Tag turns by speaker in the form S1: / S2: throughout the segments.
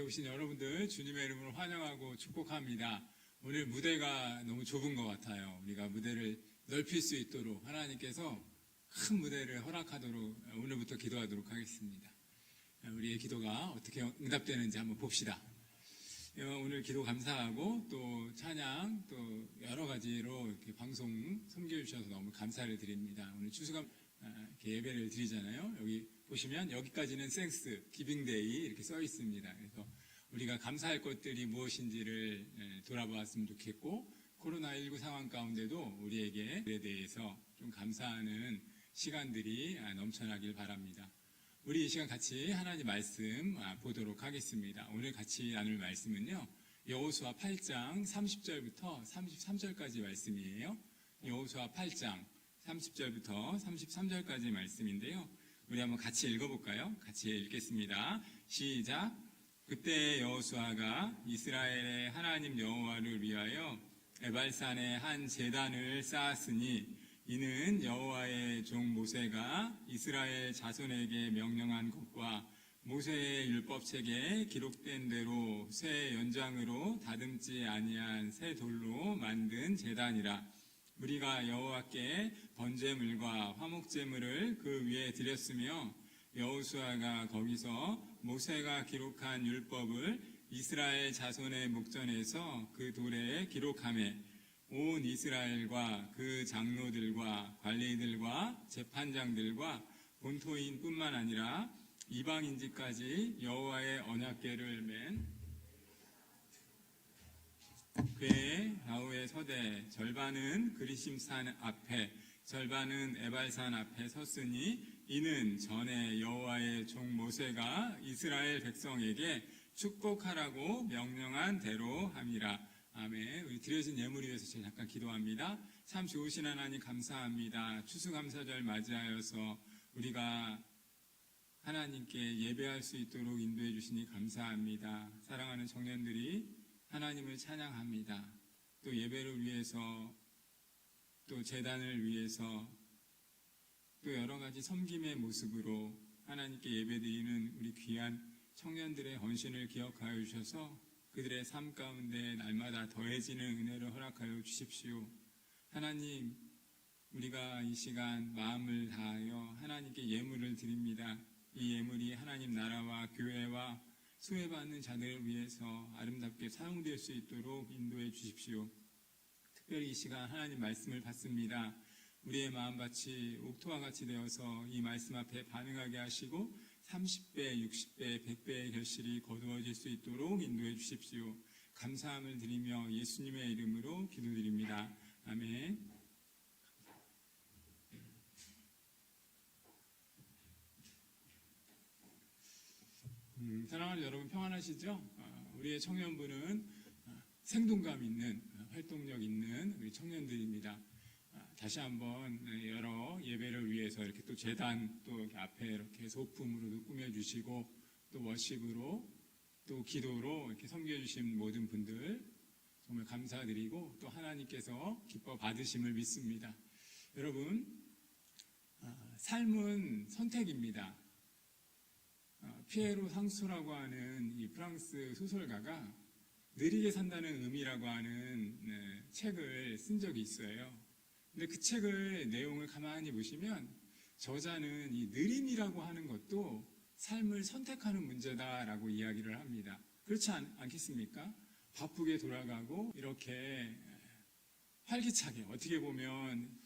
S1: 오신 여러분들 주님의 이름으로 환영하고 축복합니다. 오늘 무대가 너무 좁은 것 같아요. 우리가 무대를 넓힐 수 있도록 하나님께서 큰 무대를 허락하도록 오늘부터 기도하도록 하겠습니다. 우리의 기도가 어떻게 응답되는지 한번 봅시다. 오늘 기도 감사하고 또 찬양 또 여러 가지로 이렇게 방송 섬겨주셔서 너무 감사를 드립니다. 오늘 추수감 이렇게 예배를 드리잖아요. 여기 보시면 여기까지는 땡스 기빙데이 이렇게 써 있습니다. 그래서 우리가 감사할 것들이 무엇인지를 돌아보았으면 좋겠고, 코로나19 상황 가운데도 우리에게 그에 대해서 좀 감사하는 시간들이 넘쳐나길 바랍니다. 우리 이 시간 같이 하나님 말씀 보도록 하겠습니다. 오늘 같이 나눌 말씀은요, 여호수아 8장 30절부터 33절까지 말씀이에요. 여호수아 8장 30절부터 33절까지 말씀인데요. 우리 한번 같이 읽어볼까요? 같이 읽겠습니다. 시작. 그때 여호수아가 이스라엘의 하나님 여호와를 위하여 에발산에 한 제단을 쌓았으니 이는 여호와의 종 모세가 이스라엘 자손에게 명령한 것과 모세의 율법책에 기록된 대로 새 연장으로 다듬지 아니한 새 돌로 만든 제단이라. 우리가 여호와께 번제물과 화목제물을 그 위에 드렸으며 여호수아가 거기서 모세가 기록한 율법을 이스라엘 자손의 목전에서 그 돌에 기록하며 온 이스라엘과 그 장로들과 관리들과 재판장들과 본토인뿐만 아니라 이방인지까지 여호와의 언약궤를 맨 궤 좌우의 서대 절반은 그리심산 앞에 절반은 에발산 앞에 섰으니 이는 전에 여호와의 종 모세가 이스라엘 백성에게 축복하라고 명령한 대로 함이라. 아멘. 우리 드려진 예물을 위해서 잠깐 기도합니다. 참 좋으신 하나님 감사합니다. 추수감사절 맞이하여서 우리가 하나님께 예배할 수 있도록 인도해 주시니 감사합니다. 사랑하는 청년들이 하나님을 찬양합니다. 또 예배를 위해서 또 제단을 위해서 또 여러 가지 섬김의 모습으로 하나님께 예배드리는 우리 귀한 청년들의 헌신을 기억하여 주셔서 그들의 삶 가운데 날마다 더해지는 은혜를 허락하여 주십시오. 하나님, 우리가 이 시간 마음을 다하여 하나님께 예물을 드립니다. 이 예물이 하나님 나라와 교회와 수혜받는 자들을 위해서 아름답게 사용될 수 있도록 인도해 주십시오. 특별히 이 시간 하나님 말씀을 받습니다. 우리의 마음밭이 옥토와 같이 되어서 이 말씀 앞에 반응하게 하시고 30배, 60배, 100배의 결실이 거두어질 수 있도록 인도해 주십시오. 감사함을 드리며 예수님의 이름으로 기도드립니다. 아멘. 사랑하는 여러분 평안하시죠? 우리의 청년부는 생동감 있는 활동력 있는 우리 청년들입니다. 다시 한번 여러 예배를 위해서 이렇게 또 제단 또 이렇게 앞에 이렇게 소품으로도 꾸며주시고 또 워십으로 또 기도로 이렇게 섬겨주신 모든 분들 정말 감사드리고 또 하나님께서 기뻐 받으심을 믿습니다. 여러분, 삶은 선택입니다. 피에로 상수라고 하는 이 프랑스 소설가가 느리게 산다는 의미라고 하는 책을 쓴 적이 있어요. 근데 그 책의 내용을 가만히 보시면 저자는 이 느림이라고 하는 것도 삶을 선택하는 문제다라고 이야기를 합니다. 그렇지 않겠습니까? 바쁘게 돌아가고 이렇게 활기차게 어떻게 보면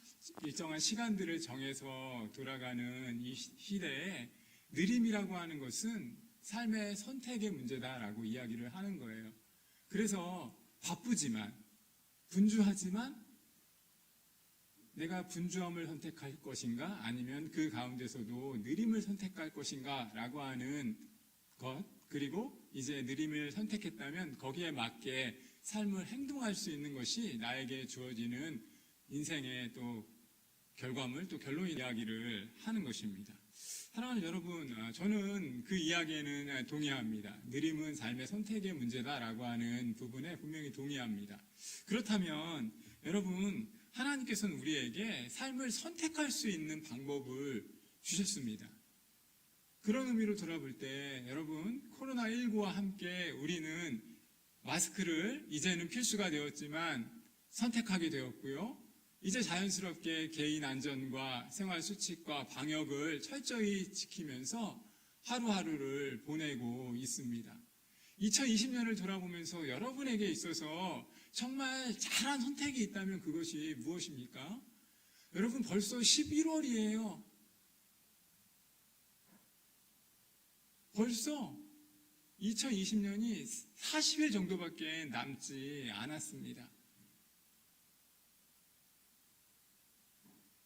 S1: 일정한 시간들을 정해서 돌아가는 이 시대에 느림이라고 하는 것은 삶의 선택의 문제다라고 이야기를 하는 거예요. 그래서 바쁘지만 분주하지만 내가 분주함을 선택할 것인가 아니면 그 가운데서도 느림을 선택할 것인가 라고 하는 것, 그리고 이제 느림을 선택했다면 거기에 맞게 삶을 행동할 수 있는 것이 나에게 주어지는 인생의 또 결과물 또 결론 이야기를 하는 것입니다. 사랑하는 여러분, 저는 그 이야기에는 동의합니다. 느림은 삶의 선택의 문제다라고 하는 부분에 분명히 동의합니다. 그렇다면 여러분, 하나님께서는 우리에게 삶을 선택할 수 있는 방법을 주셨습니다. 그런 의미로 돌아볼 때 여러분, 코로나19와 함께 우리는 마스크를 이제는 필수가 되었지만 선택하게 되었고요. 이제 자연스럽게 개인 안전과 생활 수칙과 방역을 철저히 지키면서 하루하루를 보내고 있습니다. 2020년을 돌아보면서 여러분에게 있어서 정말 잘한 선택이 있다면 그것이 무엇입니까? 여러분, 벌써 11월이에요. 벌써 2020년이 40일 정도밖에 남지 않았습니다.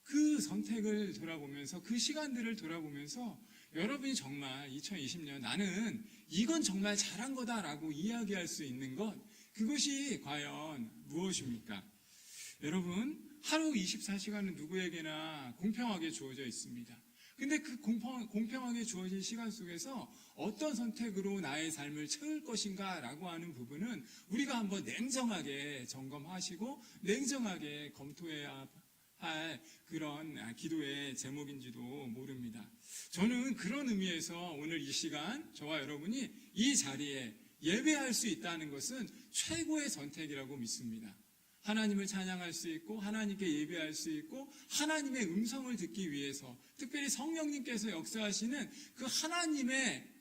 S1: 그 선택을 돌아보면서, 그 시간들을 돌아보면서 여러분이 정말 2020년 나는 이건 정말 잘한 거다라고 이야기할 수 있는 것, 그것이 과연 무엇입니까? 여러분, 하루 24시간은 누구에게나 공평하게 주어져 있습니다. 근데 그 공평하게 주어진 시간 속에서 어떤 선택으로 나의 삶을 채울 것인가 라고 하는 부분은 우리가 한번 냉정하게 점검하시고 냉정하게 검토해야 할 그런 기도의 제목인지도 모릅니다. 저는 그런 의미에서 오늘 이 시간 저와 여러분이 이 자리에 예배할 수 있다는 것은 최고의 선택이라고 믿습니다. 하나님을 찬양할 수 있고 하나님께 예배할 수 있고 하나님의 음성을 듣기 위해서 특별히 성령님께서 역사하시는 그 하나님의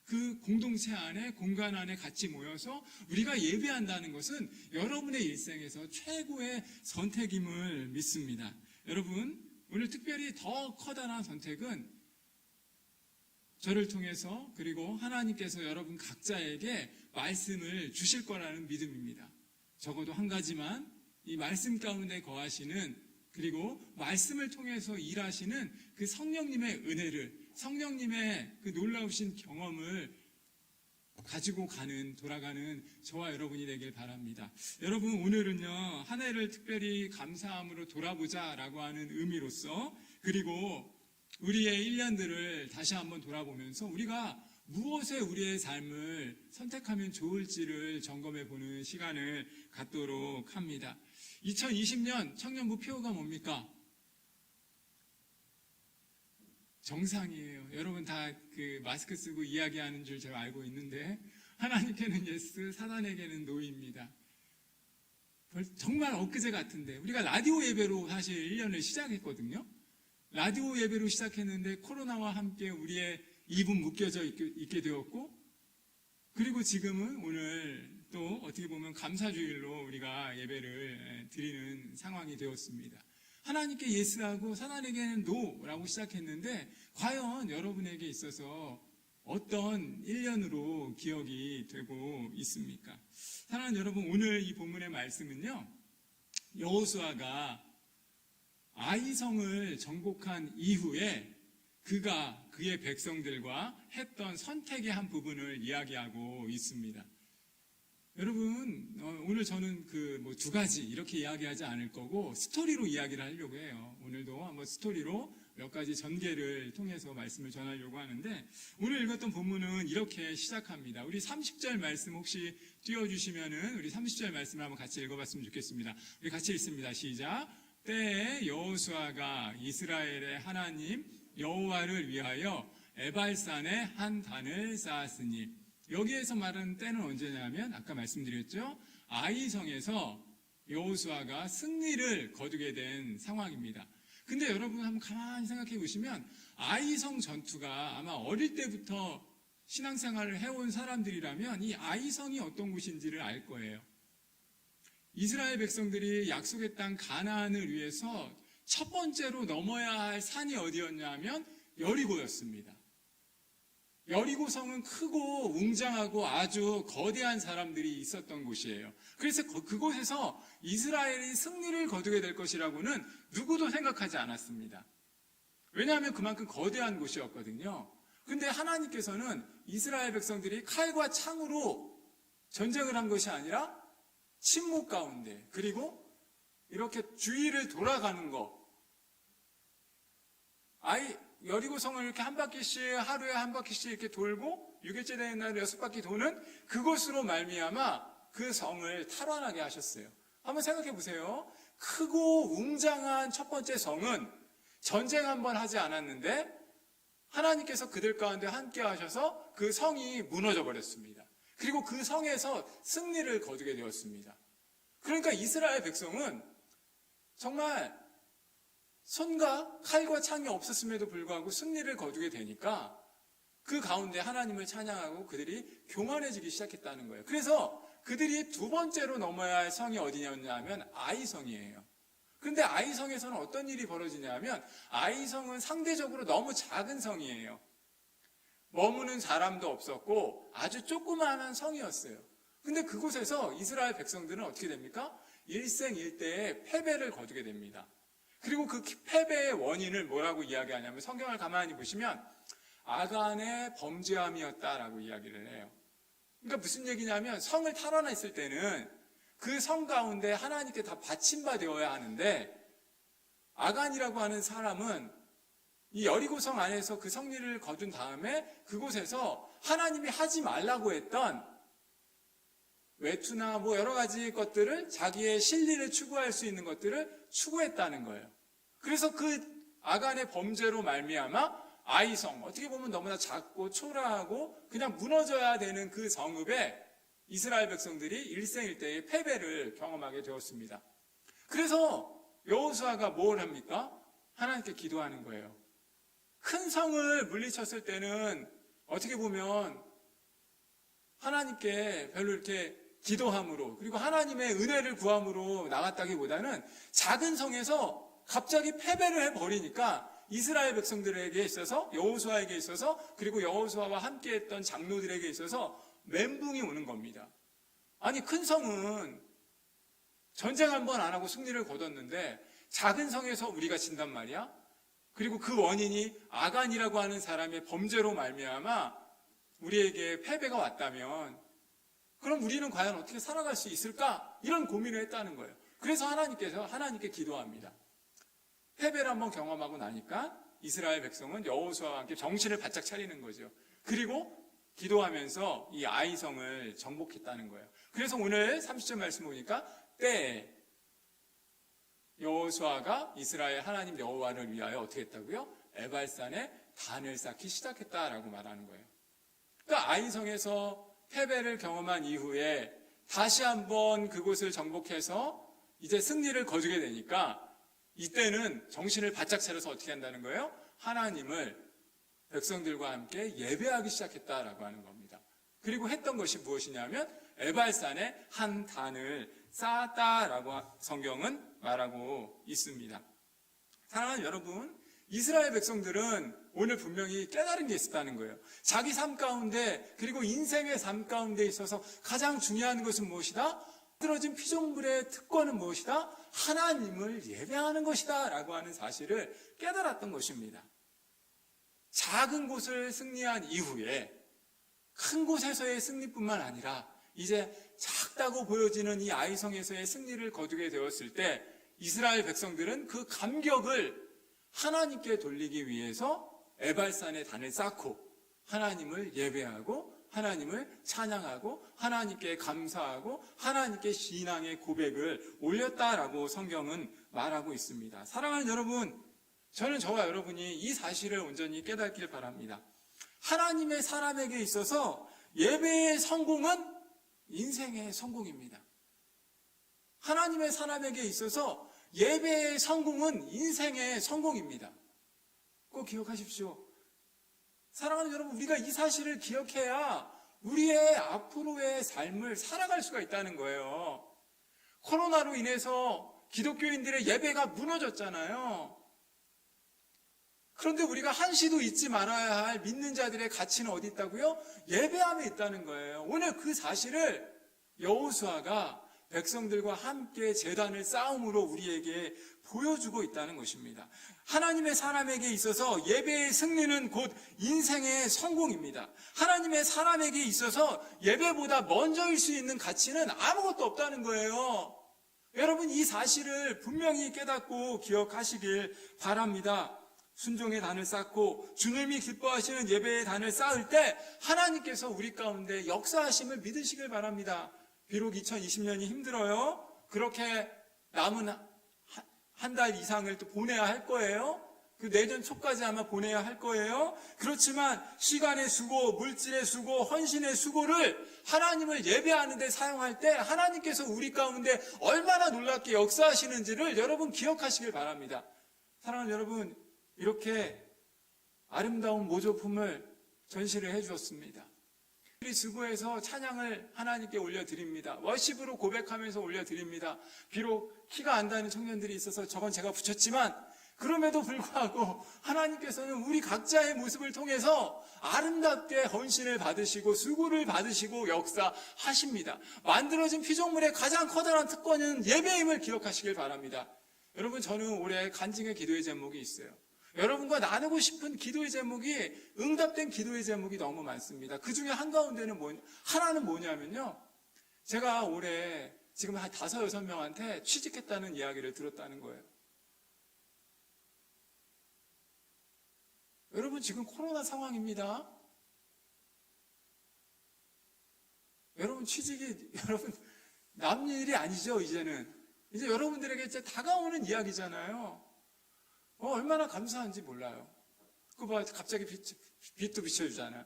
S1: 그 공동체 안에, 공간 안에 같이 모여서 우리가 예배한다는 것은 여러분의 일생에서 최고의 선택임을 믿습니다. 여러분, 오늘 특별히 더 커다란 선택은 저를 통해서 그리고 하나님께서 여러분 각자에게 말씀을 주실 거라는 믿음입니다. 적어도 한 가지만, 이 말씀 가운데 거하시는, 그리고 말씀을 통해서 일하시는 그 성령님의 은혜를, 성령님의 그 놀라우신 경험을 가지고 돌아가는 저와 여러분이 되길 바랍니다. 여러분, 오늘은요, 한 해를 특별히 감사함으로 돌아보자라고 하는 의미로서, 그리고 우리의 1년들을 다시 한번 돌아보면서 우리가 무엇에 우리의 삶을 선택하면 좋을지를 점검해 보는 시간을 갖도록 합니다. 2020년 청년부 표어가 뭡니까? 정상이에요. 여러분 다 그 마스크 쓰고 이야기하는 줄 제가 알고 있는데 하나님께는 예스, 사단에게는 노입니다. 정말 엊그제 같은데 우리가 라디오 예배로 사실 1년을 시작했거든요. 라디오 예배로 시작했는데 코로나와 함께 우리의 입은 묶여져 있게 되었고, 그리고 지금은 오늘 또 어떻게 보면 감사주일로 우리가 예배를 드리는 상황이 되었습니다. 하나님께 예스하고 사단에게는 노라고 시작했는데 과연 여러분에게 있어서 어떤 1년으로 기억이 되고 있습니까? 사랑하는 여러분, 오늘 이 본문의 말씀은요, 여호수아가 아이성을 정복한 이후에 그가 그의 백성들과 했던 선택의 한 부분을 이야기하고 있습니다. 여러분, 오늘 저는 두 가지 이렇게 이야기하지 않을 거고 스토리로 이야기를 하려고 해요. 오늘도 한번 스토리로 몇 가지 전개를 통해서 말씀을 전하려고 하는데, 오늘 읽었던 본문은 이렇게 시작합니다. 우리 30절 말씀 혹시 띄워주시면은 우리 30절 말씀을 한번 같이 읽어봤으면 좋겠습니다. 우리 같이 읽습니다. 시작. 때에 여호수아가 이스라엘의 하나님 여호와를 위하여 에발산에 한 단을 쌓았으니, 여기에서 말하는 때는 언제냐면 아까 말씀드렸죠. 아이성에서 여호수아가 승리를 거두게 된 상황입니다. 근데 여러분 한번 가만히 생각해 보시면 아이성 전투가 아마 어릴 때부터 신앙생활을 해온 사람들이라면 이 아이성이 어떤 곳인지를 알 거예요. 이스라엘 백성들이 약속의 땅 가나안을 위해서 첫 번째로 넘어야 할 산이 어디였냐면 여리고였습니다. 여리고성은 크고 웅장하고 아주 거대한 사람들이 있었던 곳이에요. 그래서 그곳에서 이스라엘이 승리를 거두게 될 것이라고는 누구도 생각하지 않았습니다. 왜냐하면 그만큼 거대한 곳이었거든요. 근데 하나님께서는 이스라엘 백성들이 칼과 창으로 전쟁을 한 것이 아니라 침묵 가운데, 그리고 이렇게 주위를 돌아가는 것, 여리고성을 이렇게 한 바퀴씩, 하루에 한 바퀴씩 이렇게 돌고 6일째 되는 날 6바퀴 도는 그것으로 말미암아 그 성을 탈환하게 하셨어요. 한번 생각해 보세요. 크고 웅장한 첫 번째 성은 전쟁 한 번 하지 않았는데 하나님께서 그들 가운데 함께 하셔서 그 성이 무너져 버렸습니다. 그리고 그 성에서 승리를 거두게 되었습니다. 그러니까 이스라엘 백성은 정말 손과 칼과 창이 없었음에도 불구하고 승리를 거두게 되니까 그 가운데 하나님을 찬양하고 그들이 교만해지기 시작했다는 거예요. 그래서 그들이 두 번째로 넘어야 할 성이 어디냐면 아이성이에요. 그런데 아이성에서는 어떤 일이 벌어지냐면 아이성은 상대적으로 너무 작은 성이에요. 머무는 사람도 없었고 아주 조그마한 성이었어요. 근데 그곳에서 이스라엘 백성들은 어떻게 됩니까? 일생일대의 패배를 거두게 됩니다. 그리고 그 패배의 원인을 뭐라고 이야기하냐면 성경을 가만히 보시면 아간의 범죄함이었다라고 이야기를 해요. 그러니까 무슨 얘기냐면 성을 탈환했을 때는 그 성 가운데 하나님께 다 받침받아야 하는데 아간이라고 하는 사람은 이 여리고성 안에서 그 승리를 거둔 다음에 그곳에서 하나님이 하지 말라고 했던 외투나 여러 가지 것들을 자기의 실리를 추구할 수 있는 것들을 추구했다는 거예요. 그래서 그 아간의 범죄로 말미암아 아이성, 어떻게 보면 너무나 작고 초라하고 그냥 무너져야 되는 그 성읍에 이스라엘 백성들이 일생일대의 패배를 경험하게 되었습니다. 그래서 여호수아가 뭘 합니까? 하나님께 기도하는 거예요. 큰 성을 물리쳤을 때는 어떻게 보면 하나님께 별로 이렇게 기도함으로 그리고 하나님의 은혜를 구함으로 나갔다기보다는 작은 성에서 갑자기 패배를 해버리니까 이스라엘 백성들에게 있어서 여호수아에게 있어서 그리고 여호수아와 함께했던 장로들에게 있어서 멘붕이 오는 겁니다. 아니 큰 성은 전쟁 한 번 안 하고 승리를 거뒀는데 작은 성에서 우리가 진단 말이야? 그리고 그 원인이 아간이라고 하는 사람의 범죄로 말미암아 우리에게 패배가 왔다면 그럼 우리는 과연 어떻게 살아갈 수 있을까? 이런 고민을 했다는 거예요. 그래서 하나님께 기도합니다. 패배를 한번 경험하고 나니까 이스라엘 백성은 여호수아와 함께 정신을 바짝 차리는 거죠. 그리고 기도하면서 이 아이성을 정복했다는 거예요. 그래서 오늘 30절 말씀 보니까 때에 여호수아가 이스라엘 하나님 여호와를 위하여 어떻게 했다고요? 에발산에 단을 쌓기 시작했다라고 말하는 거예요. 그러니까 아이성에서 패배를 경험한 이후에 다시 한번 그곳을 정복해서 이제 승리를 거두게 되니까 이때는 정신을 바짝 차려서 어떻게 한다는 거예요? 하나님을 백성들과 함께 예배하기 시작했다라고 하는 겁니다. 그리고 했던 것이 무엇이냐면 에발산에 한 단을 쌓았다라고 성경은 말하고 있습니다. 사랑하는 여러분, 이스라엘 백성들은 오늘 분명히 깨달은 게 있었다는 거예요. 자기 삶 가운데 그리고 인생의 삶 가운데 있어서 가장 중요한 것은 무엇이다? 떨어진 피조물의 특권은 무엇이다? 하나님을 예배하는 것이다 라고 하는 사실을 깨달았던 것입니다. 작은 곳을 승리한 이후에 큰 곳에서의 승리뿐만 아니라 이제 작다고 보여지는 이 아이성에서의 승리를 거두게 되었을 때 이스라엘 백성들은 그 감격을 하나님께 돌리기 위해서 에발산에 단을 쌓고 하나님을 예배하고 하나님을 찬양하고 하나님께 감사하고 하나님께 신앙의 고백을 올렸다라고 성경은 말하고 있습니다. 사랑하는 여러분, 저는 저와 여러분이 이 사실을 온전히 깨닫길 바랍니다. 하나님의 사람에게 있어서 예배의 성공은 인생의 성공입니다. 하나님의 사람에게 있어서 예배의 성공은 인생의 성공입니다. 꼭 기억하십시오. 사랑하는 여러분, 우리가 이 사실을 기억해야 우리의 앞으로의 삶을 살아갈 수가 있다는 거예요. 코로나로 인해서 기독교인들의 예배가 무너졌잖아요. 그런데 우리가 한시도 잊지 말아야 할 믿는 자들의 가치는 어디 있다고요? 예배함에 있다는 거예요. 오늘 그 사실을 여호수아가 백성들과 함께 제단을 쌓음으로 우리에게 보여주고 있다는 것입니다. 하나님의 사람에게 있어서 예배의 승리는 곧 인생의 성공입니다. 하나님의 사람에게 있어서 예배보다 먼저일 수 있는 가치는 아무것도 없다는 거예요. 여러분, 이 사실을 분명히 깨닫고 기억하시길 바랍니다. 순종의 단을 쌓고 주님이 기뻐하시는 예배의 단을 쌓을 때 하나님께서 우리 가운데 역사하심을 믿으시길 바랍니다. 비록 2020년이 힘들어요. 그렇게 남은 한 달 이상을 또 보내야 할 거예요.
S2: 그 내년 초까지 아마 보내야 할 거예요. 그렇지만 시간의 수고, 물질의 수고, 헌신의 수고를 하나님을 예배하는 데 사용할 때 하나님께서 우리 가운데 얼마나 놀랍게 역사하시는지를 여러분 기억하시길 바랍니다. 사랑하는 여러분, 이렇게 아름다운 모조품을 전시를 해주었습니다. 우리 수고해서 찬양을 하나님께 올려드립니다. 워십으로 고백하면서 올려드립니다. 비록 키가 안 닿는 청년들이 있어서 저건 제가 붙였지만 그럼에도 불구하고 하나님께서는 우리 각자의 모습을 통해서 아름답게 헌신을 받으시고 수고를 받으시고 역사하십니다. 만들어진 피조물의 가장 커다란 특권은 예배임을 기억하시길 바랍니다. 여러분, 저는 올해 간증의 기도의 제목이 있어요. 여러분과 나누고 싶은 기도의 제목이, 응답된 기도의 제목이 너무 많습니다. 그 중에 한가운데는 하나는 뭐냐면요, 제가 올해 지금 한 5-6명한테 취직했다는 이야기를 들었다는 거예요. 여러분, 지금 코로나 상황입니다. 여러분, 취직이 여러분 남 일이 아니죠. 이제 여러분들에게 이제 다가오는 이야기잖아요. 얼마나 감사한지 몰라요. 그거 봐, 갑자기 빛도 비춰주잖아요.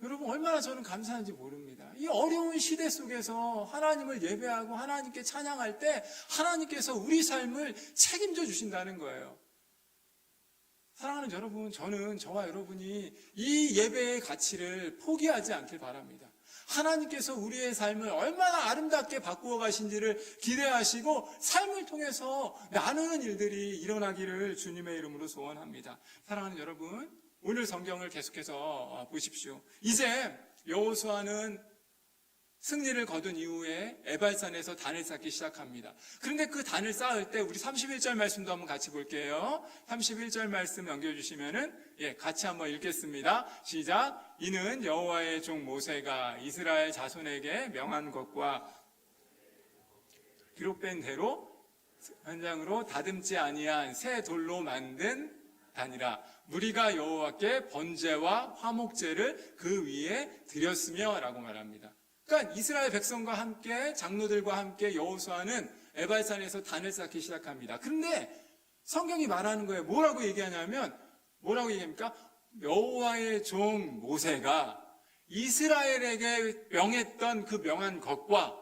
S2: 여러분, 얼마나 저는 감사한지 모릅니다. 이 어려운 시대 속에서 하나님을 예배하고 하나님께 찬양할 때 하나님께서 우리 삶을 책임져 주신다는 거예요. 사랑하는 여러분, 저는 저와 여러분이 이 예배의 가치를 포기하지 않길 바랍니다. 하나님께서 우리의 삶을 얼마나 아름답게 바꾸어 가신지를 기대하시고 삶을 통해서 나누는 일들이 일어나기를 주님의 이름으로 소원합니다. 사랑하는 여러분, 오늘 성경을 계속해서 보십시오. 이제 여호수아는 승리를 거둔 이후에 에발산에서 단을 쌓기 시작합니다. 그런데 그 단을 쌓을 때 우리 31절 말씀도 한번 같이 볼게요. 31절 말씀 넘겨주시면은 같이 한번 읽겠습니다. 시작. 이는 여호와의 종 모세가 이스라엘 자손에게 명한 것과 기록된 대로 현장으로 다듬지 아니한 새 돌로 만든 단이라. 무리가 여호와께 번제와 화목제를 그 위에 드렸으며 라고 말합니다. 그러니까 이스라엘 백성과 함께 장로들과 함께 여호수아는 에발산에서 단을 쌓기 시작합니다. 그런데 성경이 말하는 거예요. 뭐라고 얘기합니까? 여호와의 종 모세가 이스라엘에게 명했던 그 명한 것과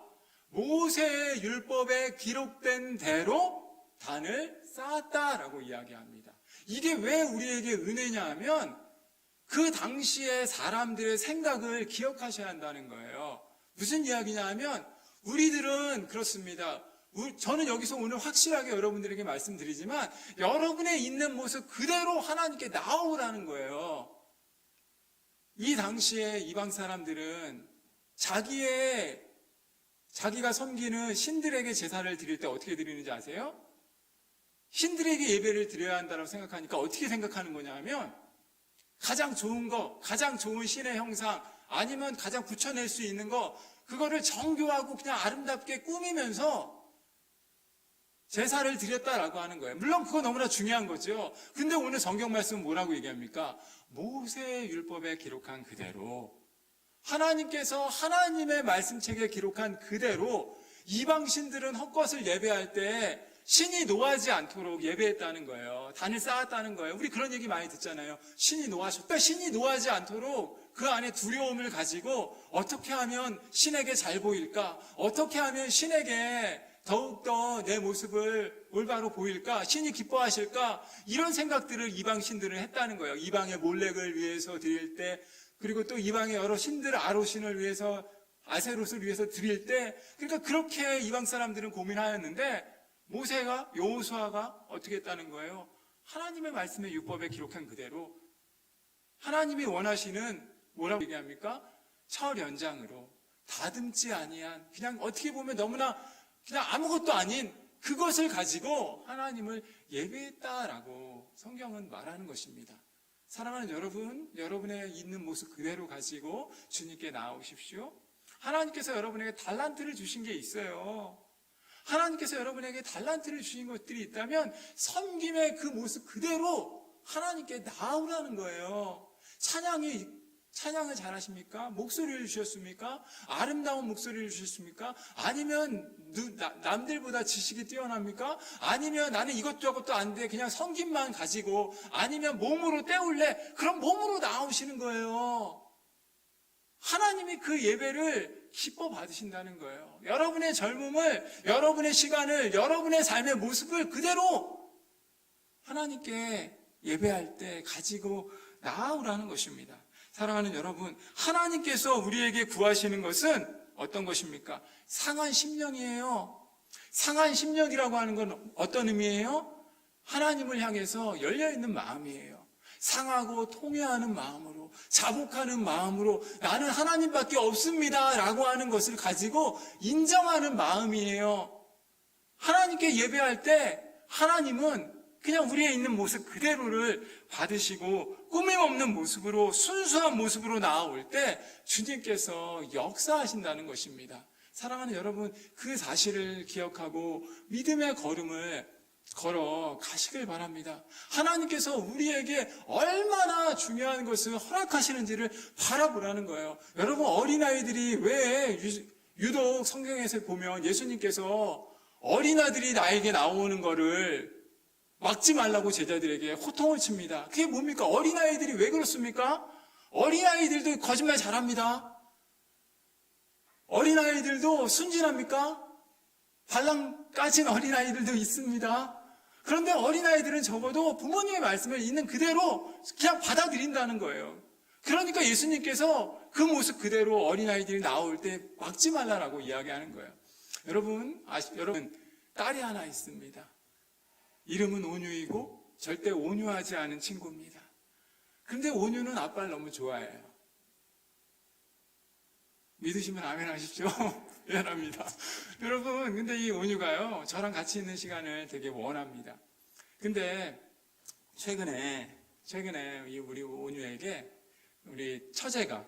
S2: 모세의 율법에 기록된 대로 단을 쌓았다라고 이야기합니다. 이게 왜 우리에게 은혜냐 하면 그 당시의 사람들의 생각을 기억하셔야 한다는 거예요. 무슨 이야기냐 하면 우리들은 그렇습니다. 저는 여기서 오늘 확실하게 여러분들에게 말씀드리지만 여러분의 있는 모습 그대로 하나님께 나오라는 거예요. 이 당시에 이방 사람들은 자기가 섬기는 신들에게 제사를 드릴 때 어떻게 드리는지 아세요? 신들에게 예배를 드려야 한다고 생각하니까 어떻게 생각하는 거냐 하면 가장 좋은 거, 가장 좋은 신의 형상, 아니면 가장 붙여낼 수 있는 거, 그거를 정교하고 그냥 아름답게 꾸미면서 제사를 드렸다라고 하는 거예요. 물론 그거 너무나 중요한 거죠. 근데 오늘 성경 말씀은 뭐라고 얘기합니까? 모세의 율법에 기록한 그대로, 하나님께서 하나님의 말씀책에 기록한 그대로 이방 신들은 헛것을 예배할 때 신이 노하지 않도록 예배했다는 거예요. 단을 쌓았다는 거예요. 우리 그런 얘기 많이 듣잖아요. 신이 노하셨다. 신이 노하지 않도록 그 안에 두려움을 가지고 어떻게 하면 신에게 잘 보일까? 어떻게 하면 신에게 더욱더 내 모습을 올바로 보일까? 신이 기뻐하실까? 이런 생각들을 이방 신들은 했다는 거예요. 이방의 몰렉을 위해서 드릴 때, 그리고 또 이방의 여러 신들, 아로신을 위해서, 아세롯을 위해서 드릴 때, 그러니까 그렇게 이방 사람들은 고민하였는데 여호수아가 어떻게 했다는 거예요? 하나님의 말씀의 율법에 기록한 그대로 하나님이 원하시는 뭐라고 얘기합니까? 철 연장으로 다듬지 아니한, 그냥 어떻게 보면 너무나 그냥 아무것도 아닌 그것을 가지고 하나님을 예배했다라고 성경은 말하는 것입니다. 사랑하는 여러분, 여러분의 있는 모습 그대로 가지고 주님께 나오십시오. 하나님께서 여러분에게 달란트를 주신 게 있어요. 하나님께서 여러분에게 달란트를 주신 것들이 있다면 섬김의 그 모습 그대로 하나님께 나오라는 거예요. 찬양을 잘하십니까? 목소리를 주셨습니까? 아름다운 목소리를 주셨습니까? 아니면 남들보다 지식이 뛰어납니까? 아니면 나는 이것저것도 안 돼. 그냥 성김만 가지고, 아니면 몸으로 때울래? 그럼 몸으로 나오시는 거예요. 하나님이 그 예배를 기뻐 받으신다는 거예요. 여러분의 젊음을, 여러분의 시간을, 여러분의 삶의 모습을 그대로 하나님께 예배할 때 가지고 나아오라는 것입니다. 사랑하는 여러분, 하나님께서 우리에게 구하시는 것은 어떤 것입니까? 상한 심령이에요. 상한 심령이라고 하는 건 어떤 의미예요? 하나님을 향해서 열려있는 마음이에요. 상하고 통회하는 마음으로, 자복하는 마음으로 나는 하나님밖에 없습니다 라고 하는 것을 가지고 인정하는 마음이에요. 하나님께 예배할 때 하나님은 그냥 우리의 있는 모습 그대로를 받으시고 꾸밈 없는 모습으로, 순수한 모습으로 나아올 때 주님께서 역사하신다는 것입니다. 사랑하는 여러분, 그 사실을 기억하고 믿음의 걸음을 걸어 가시길 바랍니다. 하나님께서 우리에게 얼마나 중요한 것을 허락하시는지를 바라보라는 거예요. 여러분, 어린아이들이 왜 유독 성경에서 보면 예수님께서 어린아이들이 나에게 나오는 거를 막지 말라고 제자들에게 호통을 칩니다. 그게 뭡니까? 어린아이들이 왜 그렇습니까? 어린아이들도 거짓말 잘합니다. 어린아이들도 순진합니까? 발랑 까진 어린아이들도 있습니다. 그런데 어린아이들은 적어도 부모님의 말씀을 있는 그대로 그냥 받아들인다는 거예요. 그러니까 예수님께서 그 모습 그대로 어린아이들이 나올 때 막지 말라라고 이야기하는 거예요. 여러분, 딸이 하나 있습니다. 이름은 온유이고 절대 온유하지 않은 친구입니다. 그런데 온유는 아빠를 너무 좋아해요. 믿으시면 아멘 하십시오. 미안합니다. 여러분, 근데 이 온유가요, 저랑 같이 있는 시간을 되게 원합니다. 근데 최근에 우리 온유에게 우리 처제가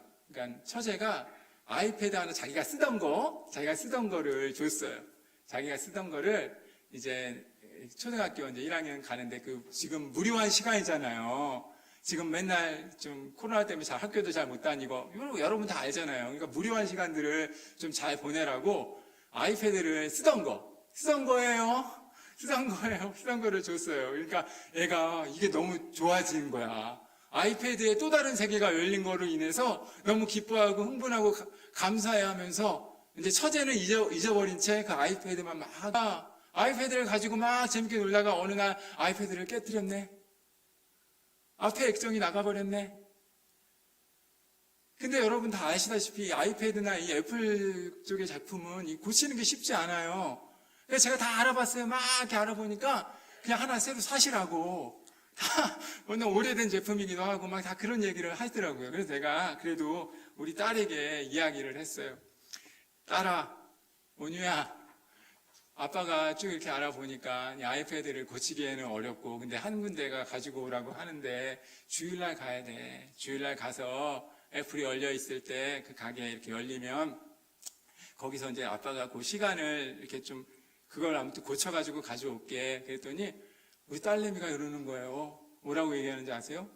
S2: 아이패드 하나 자기가 쓰던 거를 줬어요. 자기가 쓰던 거를 이제 초등학교 이제 1학년 가는데 지금 무료한 시간이잖아요. 지금 맨날 좀 코로나 때문에 학교도 잘 못 다니고, 여러분 다 알잖아요. 그러니까 무료한 시간들을 좀 잘 보내라고 아이패드를 쓰던 거예요. 쓰던 거를 줬어요. 그러니까 애가 이게 너무 좋아지는 거야. 아이패드에 또 다른 세계가 열린 거로 인해서 너무 기뻐하고 흥분하고 감사해 하면서 이제 처제는 잊어버린 채 그 아이패드만 아이패드를 가지고 막 재밌게 놀다가 어느 날 아이패드를 깨뜨렸네. 앞에 액정이 나가버렸네. 근데 여러분 다 아시다시피 아이패드나 이 애플 쪽의 작품은 고치는 게 쉽지 않아요. 그래서 제가 다 알아봤어요. 막 이렇게 알아보니까 그냥 하나 새로 사시라고. 다 워낙 오래된 제품이기도 하고 막 다 그런 얘기를 하시더라고요. 그래서 제가 그래도 우리 딸에게 이야기를 했어요. 딸아, 온유야, 아빠가 쭉 이렇게 알아보니까 이 아이패드를 고치기에는 어렵고, 근데 한 군데가 가지고 오라고 하는데 주일날 가야 돼. 주일날 가서 애플이 열려 있을 때 그 가게에 이렇게 열리면 거기서 이제 아빠가 그 시간을 이렇게 좀 그걸 아무튼 고쳐가지고 가져올게. 그랬더니 우리 딸내미가 이러는 거예요. 뭐라고 얘기하는지 아세요?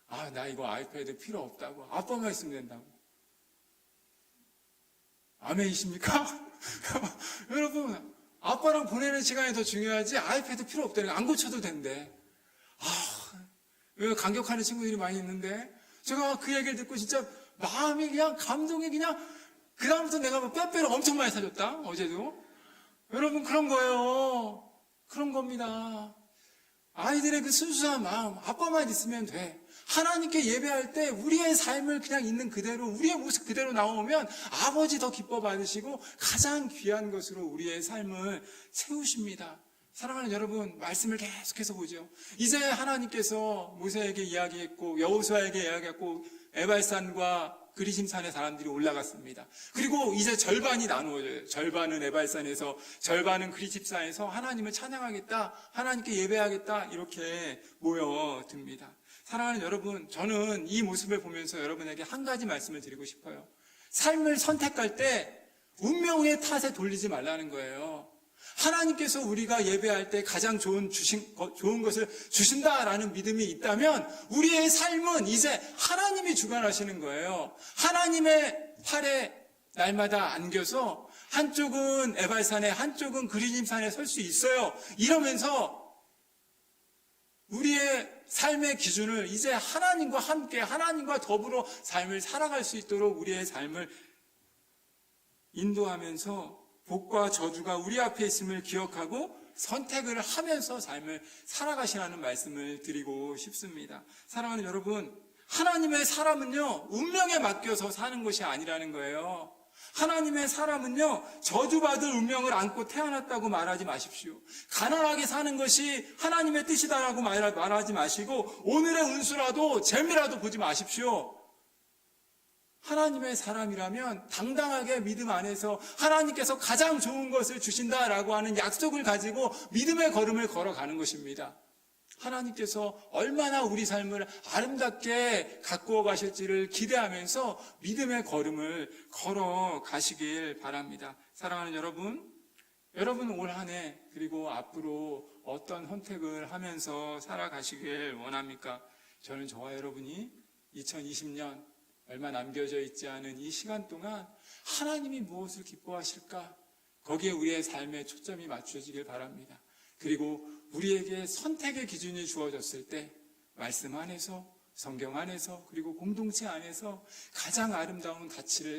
S2: 아, 나 이거 아이패드 필요 없다고. 아빠만 있으면 된다고. 아멘이십니까? 여러분, 아빠랑 보내는 시간이 더 중요하지 아이패드 필요 없다는 거 안 고쳐도 된대. 왜 감격하는 친구들이 많이 있는데 제가 그 얘기를 듣고 진짜 마음이 그냥 감동이 그냥 그다음부터 내가 뭐 빼빼로 엄청 많이 사줬다. 어제도. 여러분 그런 거예요. 그런 겁니다. 아이들의 그 순수한 마음, 아빠만 있으면 돼. 하나님께 예배할 때 우리의 삶을 그냥 있는 그대로, 우리의 모습 그대로 나오면 아버지 더 기뻐 받으시고 가장 귀한 것으로 우리의 삶을 세우십니다. 사랑하는 여러분, 말씀을 계속해서 보죠. 이제 하나님께서 모세에게 이야기했고 여호수아에게 이야기했고 에발산과 그리심산에 사람들이 올라갔습니다. 그리고 이제 절반이 나누어져요. 절반은 에발산에서, 절반은 그리심산에서 하나님을 찬양하겠다, 하나님께 예배하겠다 이렇게 모여듭니다. 사랑하는 여러분, 저는 이 모습을 보면서 여러분에게 한 가지 말씀을 드리고 싶어요. 삶을 선택할 때 운명의 탓에 돌리지 말라는 거예요. 하나님께서 우리가 예배할 때 가장 좋은 것을 주신다라는 믿음이 있다면 우리의 삶은 이제 하나님이 주관하시는 거예요. 하나님의 팔에 날마다 안겨서 한쪽은 에발산에 한쪽은 그리짐산에 설 수 있어요. 이러면서 우리의 삶의 기준을 이제 하나님과 함께 하나님과 더불어 삶을 살아갈 수 있도록 우리의 삶을 인도하면서 복과 저주가 우리 앞에 있음을 기억하고 선택을 하면서 삶을 살아가시라는 말씀을 드리고 싶습니다. 사랑하는 여러분, 하나님의 사람은요, 운명에 맡겨서 사는 것이 아니라는 거예요. 하나님의 사람은요, 저주받을 운명을 안고 태어났다고 말하지 마십시오. 가난하게 사는 것이 하나님의 뜻이다라고 말하지 마시고 오늘의 운수라도 재미라도 보지 마십시오. 하나님의 사람이라면 당당하게 믿음 안에서 하나님께서 가장 좋은 것을 주신다라고 하는 약속을 가지고 믿음의 걸음을 걸어가는 것입니다. 하나님께서 얼마나 우리 삶을 아름답게 가꾸어 가실지를 기대하면서 믿음의 걸음을 걸어가시길 바랍니다. 사랑하는 여러분, 여러분 올 한 해 그리고 앞으로 어떤 선택을 하면서 살아가시길 원합니까? 저는 저와 여러분이 2020년 얼마 남겨져 있지 않은 이 시간 동안 하나님이 무엇을 기뻐하실까? 거기에 우리의 삶의 초점이 맞춰지길 바랍니다. 그리고 우리에게 선택의 기준이 주어졌을 때 말씀 안에서, 성경 안에서, 그리고 공동체 안에서 가장 아름다운 가치를